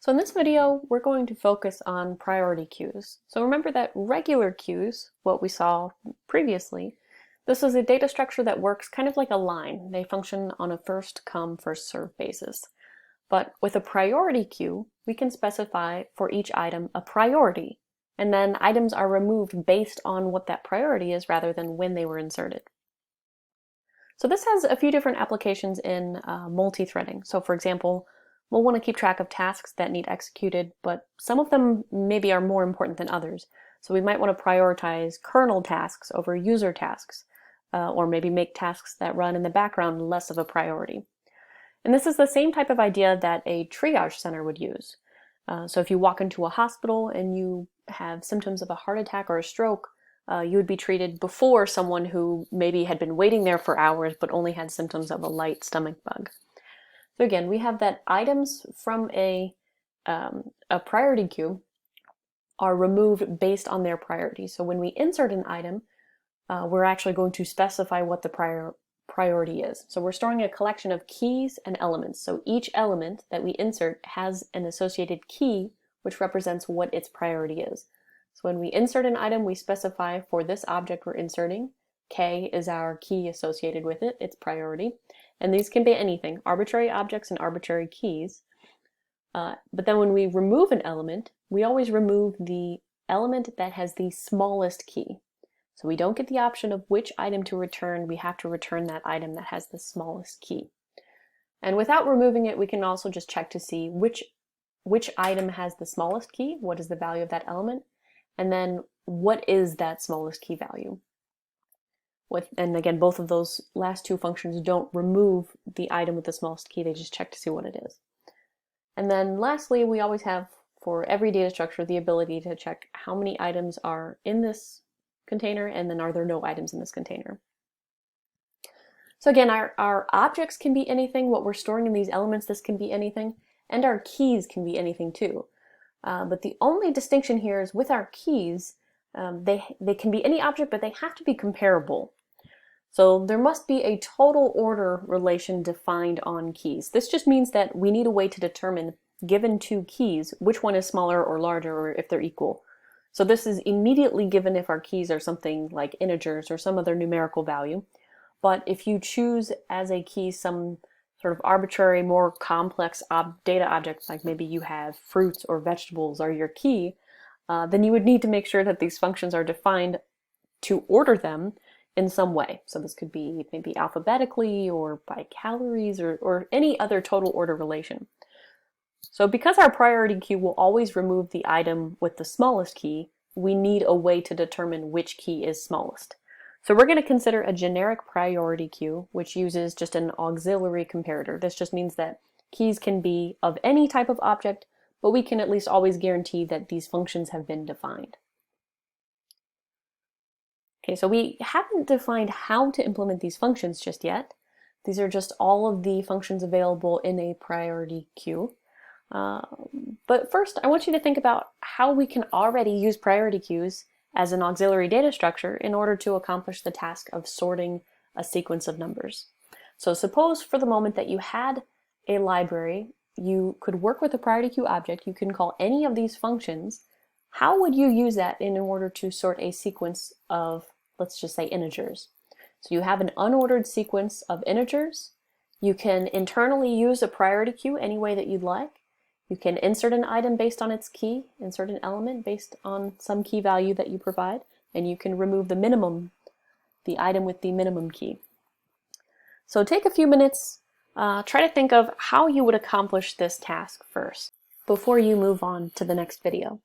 So in this video, we're going to focus on priority queues. So remember that regular queues, what we saw previously, this is a data structure that works kind of like a line. They function on a first come, first served basis. But with a priority queue, we can specify for each item a priority, and then items are removed based on what that priority is rather than when they were inserted. So this has a few different applications in multi-threading. So for example, we'll want to keep track of tasks that need executed, but some of them maybe are more important than others. So we might want to prioritize kernel tasks over user tasks, or maybe make tasks that run in the background less of a priority. And this is the same type of idea that a triage center would use. So if you walk into a hospital and you have symptoms of a heart attack or a stroke, you would be treated before someone who maybe had been waiting there for hours but only had symptoms of a light stomach bug. So again, we have that items from a priority queue are removed based on their priority. So when we insert an item, we're actually going to specify what the priority is. So we're storing a collection of keys and elements. So each element that we insert has an associated key which represents what its priority is. So when we insert an item, we specify for this object we're inserting, K is our key associated with it, its priority. And these can be anything, arbitrary objects and arbitrary keys. But then when we remove an element, we always remove the element that has the smallest key. So we don't get the option of which item to return, we have to return that item that has the smallest key. And without removing it, we can also just check to see which item has the smallest key, what is the value of that element, and then what is that smallest key value. And again, both of those last two functions don't remove the item with the smallest key, they just check to see what it is. And then lastly, we always have, for every data structure, the ability to check how many items are in this container, and then are there no items in this container. So again, our objects can be anything, what we're storing in these elements, this can be anything, and our keys can be anything too. But the only distinction here is with our keys, they can be any object, but they have to be comparable. So there must be a total order relation defined on keys. This just means that we need a way to determine, given two keys, which one is smaller or larger, or if they're equal. So this is immediately given if our keys are something like integers or some other numerical value. But if you choose as a key some sort of arbitrary, more complex data object, like maybe you have fruits or vegetables are your key, then you would need to make sure that these functions are defined to order them in some way. So this could be maybe alphabetically or by calories or any other total order relation. So because our priority queue will always remove the item with the smallest key, we need a way to determine which key is smallest. So we're going to consider a generic priority queue, which uses just an auxiliary comparator. This just means that keys can be of any type of object, but we can at least always guarantee that these functions have been defined. Okay, so we haven't defined how to implement these functions just yet. These are just all of the functions available in a priority queue. But first, I want you to think about how we can already use priority queues as an auxiliary data structure in order to accomplish the task of sorting a sequence of numbers. So suppose for the moment that you had a library, you could work with a priority queue object, you can call any of these functions. How would you use that in order to sort a sequence of, let's just say, integers? So you have an unordered sequence of integers. You can internally use a priority queue any way that you'd like. You can insert an item based on its key, insert an element based on some key value that you provide, and you can remove the item with the minimum key. So take a few minutes, try to think of how you would accomplish this task first, before you move on to the next video.